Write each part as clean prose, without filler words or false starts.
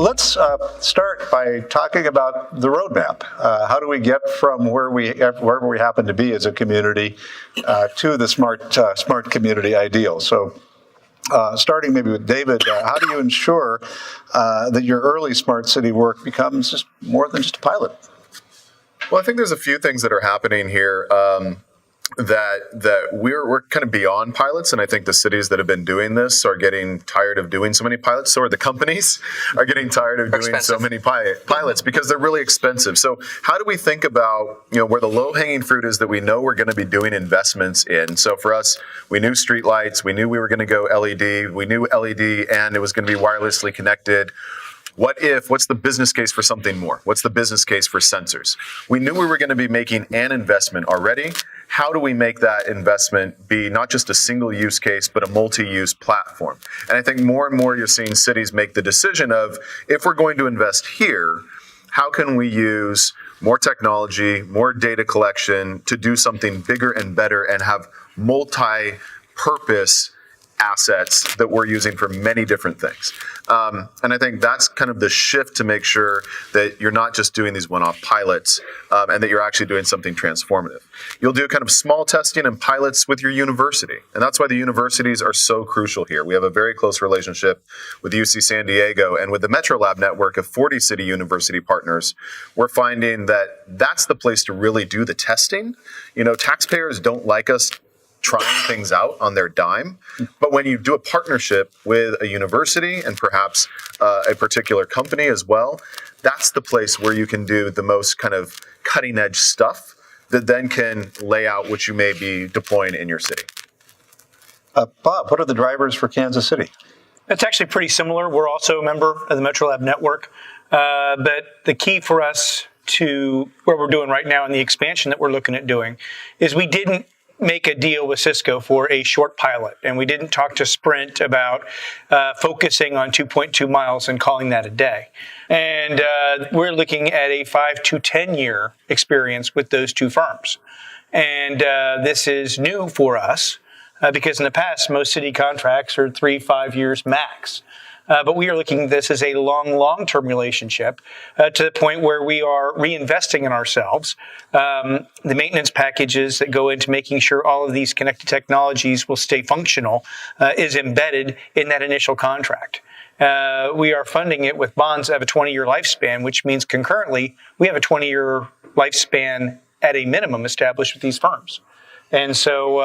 let's start by talking about the roadmap. How do we get from wherever we happen to be as a community to the smart community ideal? So, starting maybe with David, how do you ensure that your early smart city work becomes just more than just a pilot? Well, I think there's a few things that are happening here that we're kind of beyond pilots, and I think the cities that have been doing this are getting tired of doing so many pilots. So are the companies are getting tired of doing so many pilots because they're really expensive. So how do we think about where the low-hanging fruit is that we know we're going to be doing investments in? So for us, we knew streetlights, we knew we were going to go LED, we knew LED, and it was going to be wirelessly connected. What's the business case for something more? What's the business case for sensors? We knew we were going to be making an investment already. How do we make that investment be not just a single use case, but a multi-use platform? And I think more and more you're seeing cities make the decision of, if we're going to invest here, how can we use more technology, more data collection to do something bigger and better and have multi-purpose assets that we're using for many different things. And I think that's kind of the shift to make sure that you're not just doing these one-off pilots and that you're actually doing something transformative. You'll do kind of small testing and pilots with your university. And that's why the universities are so crucial here. We have a very close relationship with UC San Diego, and with the Metro Lab network of 40 city university partners, we're finding that that's the place to really do the testing. Taxpayers don't like us trying things out on their dime. But when you do a partnership with a university and perhaps a particular company as well, that's the place where you can do the most kind of cutting edge stuff that then can lay out what you may be deploying in your city. Bob, what are the drivers for Kansas City? It's actually pretty similar. We're also a member of the Metro Lab network. But the key for us to where we're doing right now and the expansion that we're looking at doing is we didn't make a deal with Cisco for a short pilot, and we didn't talk to Sprint about focusing on 2.2 miles and calling that a day. And we're looking at a 5 to 10 year experience with those two firms. And this is new for us because in the past, most city contracts are 3-5 years max. But we are looking at this as a long-term relationship to the point where we are reinvesting in ourselves. The maintenance packages that go into making sure all of these connected technologies will stay functional is embedded in that initial contract. We are funding it with bonds that have a 20-year lifespan, which means concurrently we have a 20-year lifespan at a minimum established with these firms. And so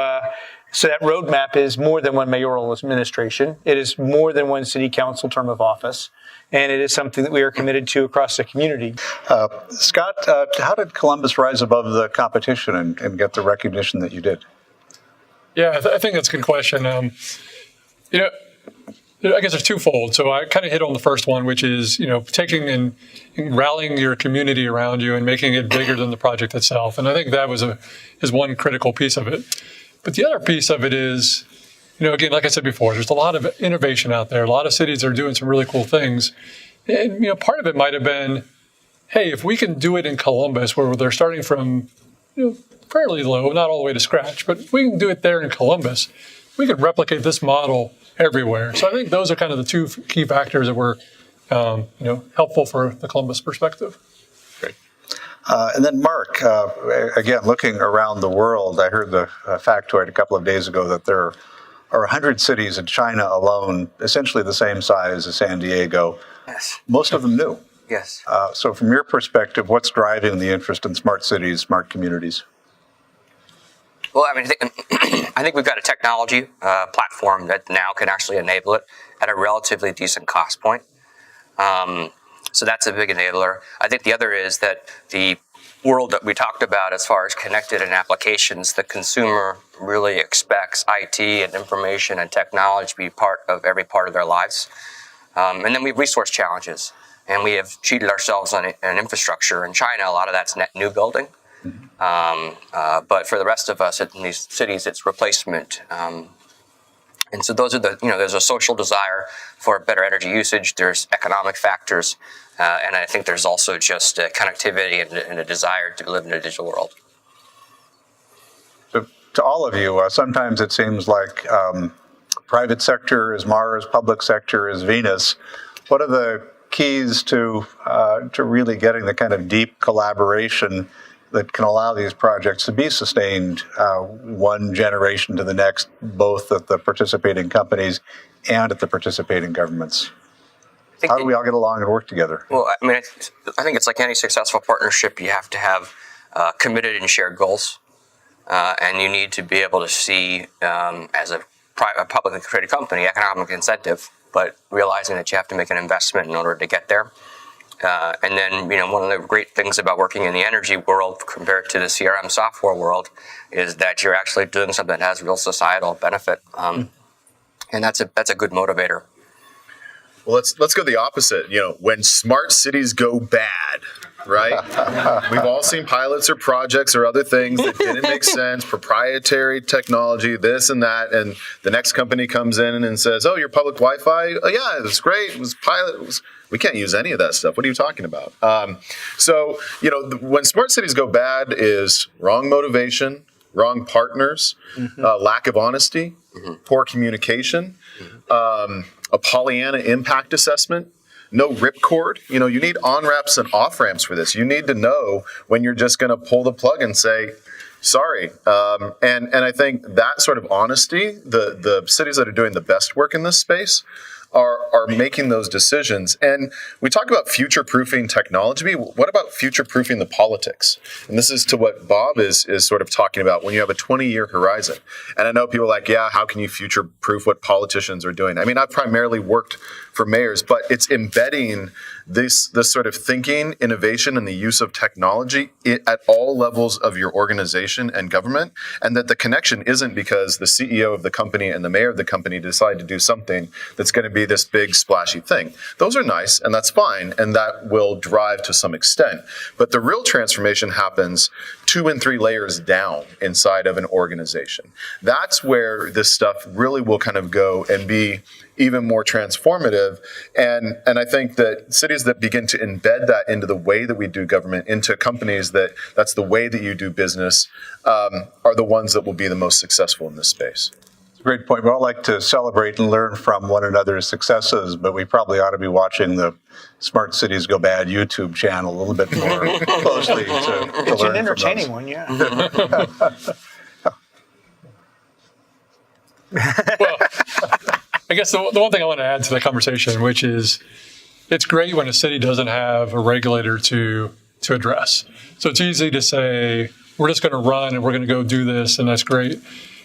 that roadmap is more than one mayoral administration. It is more than one city council term of office. And it is something that we are committed to across the community. Scott, how did Columbus rise above the competition and get the recognition that you did? Yeah, I think that's a good question. I guess it's twofold. So I kind of hit on the first one, which is, taking and rallying your community around you and making it bigger than the project itself. And I think that is one critical piece of it. But the other piece of it is, again, like I said before, there's a lot of innovation out there. A lot of cities are doing some really cool things. And, part of it might have been, hey, if we can do it in Columbus, where they're starting from, fairly low, not all the way to scratch, but if we can do it there in Columbus, we could replicate this model everywhere. So I think those are kind of the two key factors that were, helpful for the Columbus perspective. And then Mark, again, looking around the world, I heard the factoid a couple of days ago that there are 100 cities in China alone, essentially the same size as San Diego. Yes. Most of them new. Yes. So from your perspective, what's driving the interest in smart cities, smart communities? Well, I think we've got a technology platform that now can actually enable it at a relatively decent cost point. So that's a big enabler. I think the other is that the world that we talked about as far as connected and applications, the consumer really expects IT and information and technology to be part of every part of their lives. And then we have resource challenges. And we have cheated ourselves on infrastructure. In China, a lot of that's net new building. But for the rest of us in these cities, it's replacement. And so those are there's a social desire for better energy usage. There's economic factors. And I think there's also just connectivity and a desire to live in a digital world. So to all of you, sometimes it seems like private sector is Mars, public sector is Venus. What are the keys to really getting the kind of deep collaboration that can allow these projects to be sustained one generation to the next, both at the participating companies and at the participating governments? How do we all get along and work together? Well, I mean, I think it's like any successful partnership. You have to have committed and shared goals, and you need to be able to see, as a publicly traded company, economic incentive, but realizing that you have to make an investment in order to get there. And then, one of the great things about working in the energy world compared to the CRM software world is that you're actually doing something that has real societal benefit, and that's a good motivator. Well, let's go the opposite. When smart cities go bad, right? We've all seen pilots or projects or other things that didn't make sense, proprietary technology, this and that, and the next company comes in and says, "Oh, your public Wi-Fi? Oh, yeah, it was great. It was pilot. We can't use any of that stuff. What are you talking about?" So, when smart cities go bad is wrong motivation, wrong partners, lack of honesty, poor communication, a Pollyanna impact assessment, no ripcord. You need on-ramps and off-ramps for this. You need to know when you're just going to pull the plug and say, sorry. And I think that sort of honesty, the cities that are doing the best work in this space are making those decisions. And we talk about future-proofing technology. What about future-proofing the politics? And this is to what Bob is sort of talking about when you have a 20-year horizon. And I know people are like, yeah, how can you future-proof what politicians are doing? I mean, I've primarily worked for mayors, but it's embedding this sort of thinking, innovation, and the use of technology at all levels of your organization and government, and that the connection isn't because the CEO of the company and the mayor of the company decide to do something that's going to be this big splashy thing. Those are nice, and that's fine, and that will drive to some extent. But the real transformation happens 2 and 3 layers down inside of an organization. That's where this stuff really will kind of go and be even more transformative. And I think that cities that begin to embed that into the way that we do government, into companies that's the way that you do business, are the ones that will be the most successful in this space. It's a great point. We all like to celebrate and learn from one another's successes, but we probably ought to be watching the Smart Cities Go Bad YouTube channel a little bit more closely to It's learn an entertaining from one, yeah. Well, I guess the one thing I want to add to the conversation, which is it's great when a city doesn't have a regulator to address. So it's easy to say, we're just going to run and we're going to go do this, and that's great.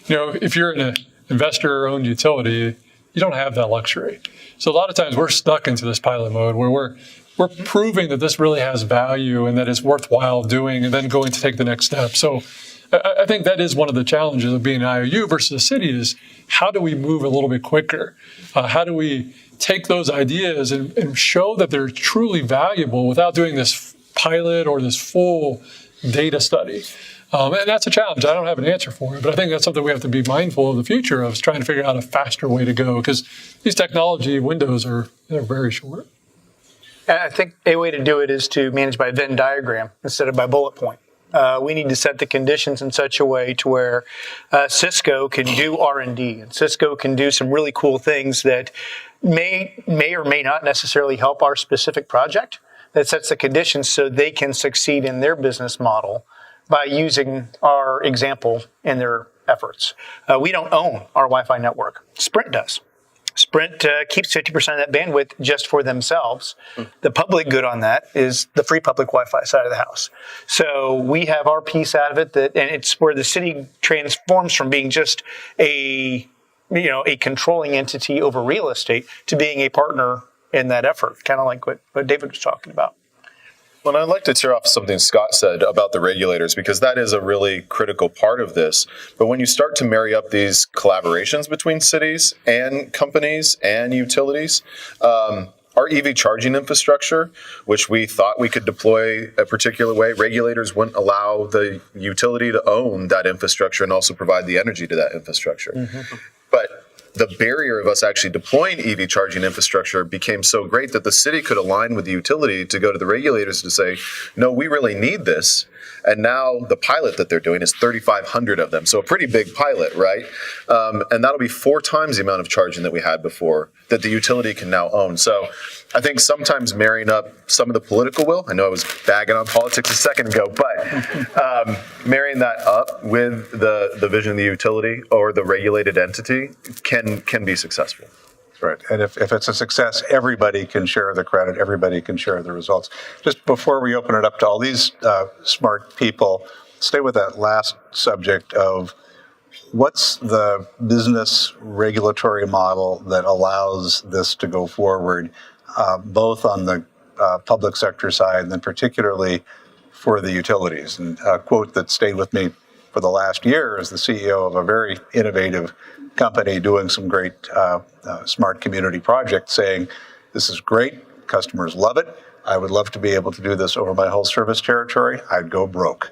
If you're an investor-owned utility, you don't have that luxury. So a lot of times we're stuck into this pilot mode where we're proving that this really has value and that it's worthwhile doing, and then going to take the next step. So I think that is one of the challenges of being an IOU versus a city is how do we move a little bit quicker? How do we take those ideas and show that they're truly valuable without doing this pilot or this full data study? And that's a challenge. I don't have an answer for it, but I think that's something we have to be mindful of the future of, is trying to figure out a faster way to go, because these technology windows they're very short. I think a way to do it is to manage by Venn diagram instead of by bullet point. We need to set the conditions in such a way to where Cisco can do R&D, and Cisco can do some really cool things that may or may not necessarily help our specific project. That sets the conditions so they can succeed in their business model by using our example in their efforts. We don't own our Wi-Fi network. Sprint does. Sprint keeps 50% of that bandwidth just for themselves. The public good on that is the free public Wi-Fi side of the house. So we have our piece out of it, and it's where the city transforms from being just a controlling entity over real estate to being a partner in that effort, kind of like what David was talking about. Well, I'd like to tear off something Scott said about the regulators, because that is a really critical part of this. But when you start to marry up these collaborations between cities and companies and utilities, our EV charging infrastructure, which we thought we could deploy a particular way, regulators wouldn't allow the utility to own that infrastructure and also provide the energy to that infrastructure. Mm-hmm. But the barrier of us actually deploying EV charging infrastructure became so great that the city could align with the utility to go to the regulators to say, no, we really need this. And now the pilot that they're doing is 3,500 of them. So a pretty big pilot, right? And that'll be 4 times the amount of charging that we had before that the utility can now own. So I think sometimes marrying up some of the political will, I know I was bagging on politics a second ago, but marrying that up with the vision of the utility or the regulated entity can be successful. Right. And if it's a success, everybody can share the credit, everybody can share the results. Just before we open it up to all these smart people, stay with that last subject of what's the business regulatory model that allows this to go forward, both on the public sector side and then particularly for the utilities. And a quote that stayed with me for the last year is the CEO of a very innovative company doing some great smart community projects saying, this is great, customers love it. I would love to be able to do this over my whole service territory. I'd go broke.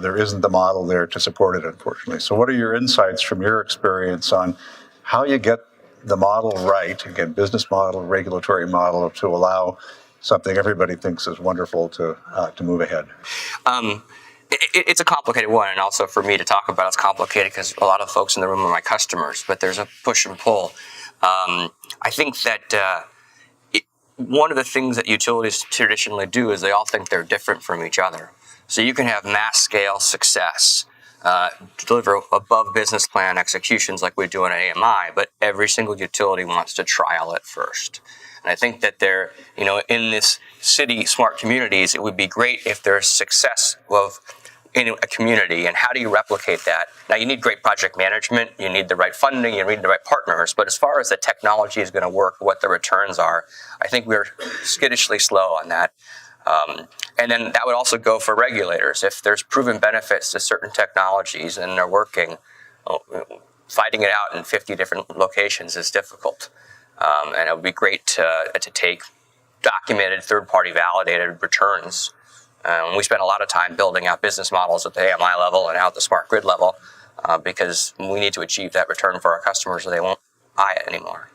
There isn't the model there to support it, unfortunately. So what are your insights from your experience on how you get the model right, again, business model, regulatory model, to allow something everybody thinks is wonderful to move ahead? It's a complicated one, and also for me to talk about it's complicated because a lot of folks in the room are my customers, but there's a push and pull. I think that one of the things that utilities traditionally do is they all think they're different from each other. So you can have mass scale success, deliver above business plan executions like we do in AMI, but every single utility wants to trial it first. And I think that they're, in this city smart communities, it would be great if there's success in a community. And how do you replicate that? Now, you need great project management, you need the right funding, you need the right partners. But as far as the technology is going to work, what the returns are, I think we're skittishly slow on that. And then that would also go for regulators. If there's proven benefits to certain technologies and they're working, fighting it out in 50 different locations is difficult. And it would be great to take documented, third-party validated returns. We spend a lot of time building out business models at the AMI level and out at the smart grid level because we need to achieve that return for our customers or they won't buy it anymore.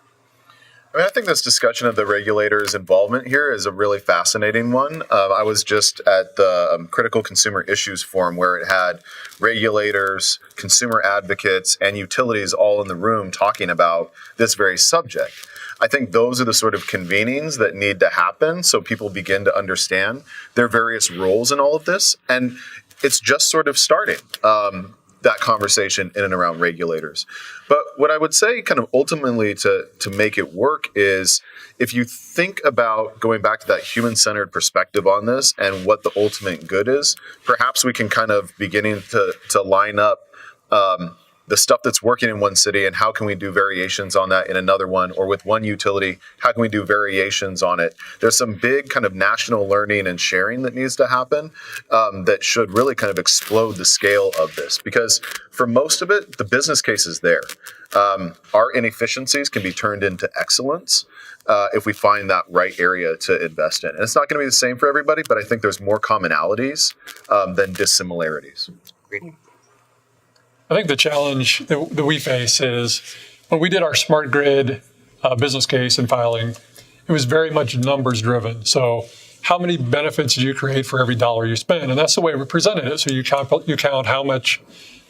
I think this discussion of the regulators' involvement here is a really fascinating one. I was just at the Critical Consumer Issues Forum where it had regulators, consumer advocates, and utilities all in the room talking about this very subject. I think those are the sort of convenings that need to happen so people begin to understand their various roles in all of this. And it's just sort of starting that conversation in and around regulators. But what I would say kind of ultimately to make it work is if you think about going back to that human-centered perspective on this and what the ultimate good is, perhaps we can kind of beginning to line up the stuff that's working in one city and how can we do variations on that in another one, or with one utility, how can we do variations on it? There's some big kind of national learning and sharing that needs to happen that should really kind of explode the scale of this, because for most of it, the business case is there. Our inefficiencies can be turned into excellence if we find that right area to invest in. And it's not going to be the same for everybody, but I think there's more commonalities than dissimilarities. I think the challenge that we face is when we did our smart grid business case and filing, it was very much numbers driven. So how many benefits do you create for every dollar you spend? And that's the way we presented it. So you count how much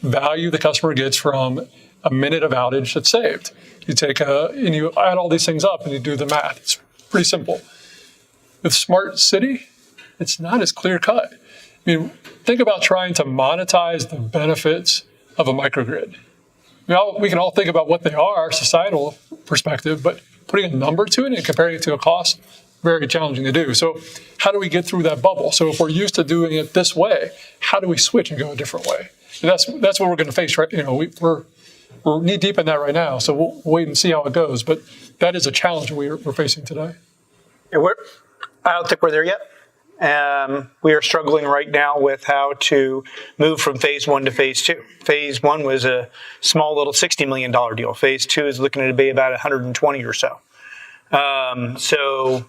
value the customer gets from a minute of outage that's saved. You take and you add all these things up and you do the math. It's pretty simple. With smart city, it's not as clear cut. I mean, think about trying to monetize the benefits of a microgrid. We can all think about what they are, societal perspective, but putting a number to it and comparing it to a cost, very challenging to do. So how do we get through that bubble? So if we're used to doing it this way, how do we switch and go a different way? And that's what we're going to face, right? We're knee deep in that right now, so we'll wait and see how it goes. But that is a challenge we're facing today. I don't think we're there yet. We are struggling right now with how to move from phase 1 to phase 2. Phase 1 was a small little $60 million deal. Phase 2 is looking to be about 120 or so. So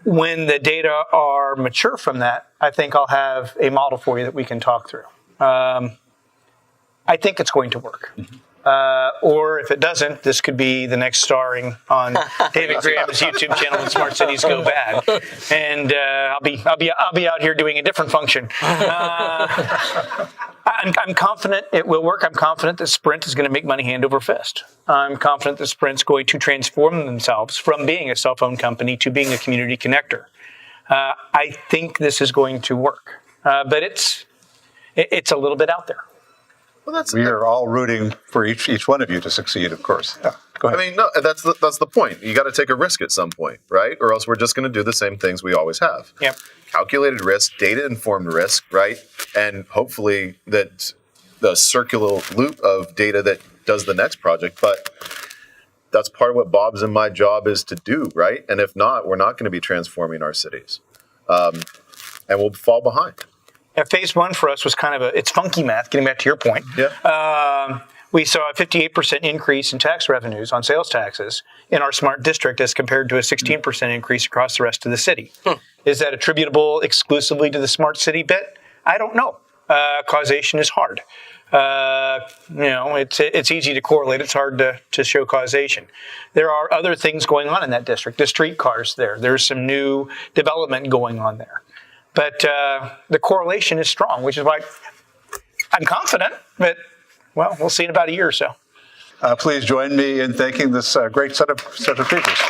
when the data are mature from that, I think I'll have a model for you that we can talk through. I think it's going to work. Or if it doesn't, this could be the next starring on David Graham's YouTube channel when Smart Cities Go Bad, and I'll be out here doing a different function. I'm confident it will work. I'm confident that Sprint is going to make money hand over fist. I'm confident that Sprint's going to transform themselves from being a cell phone company to being a community connector. I think this is going to work, but it's a little bit out there. Well, We are all rooting for each one of you to succeed, of course. Yeah, go ahead. I mean, no, that's the point. You got to take a risk at some point, right? Or else we're just going to do the same things we always have. Yep. Calculated risk, data-informed risk, right? And hopefully that the circular loop of data that does the next project. But that's part of what Bob's and my job is to do, right? And if not, we're not going to be transforming our cities. And we'll fall behind. Phase one for us was kind of it's funky math, getting back to your point. Yeah. We saw a 58% increase in tax revenues on sales taxes in our smart district as compared to a 16% increase across the rest of the city. Is that attributable exclusively to the smart city bit? I don't know. Causation is hard. It's easy to correlate. It's hard to show causation. There are other things going on in that district. The streetcars there. There's some new development going on there. But the correlation is strong, which is why I'm confident, but, well, we'll see in about a year or so. Please join me in thanking this great set of speakers.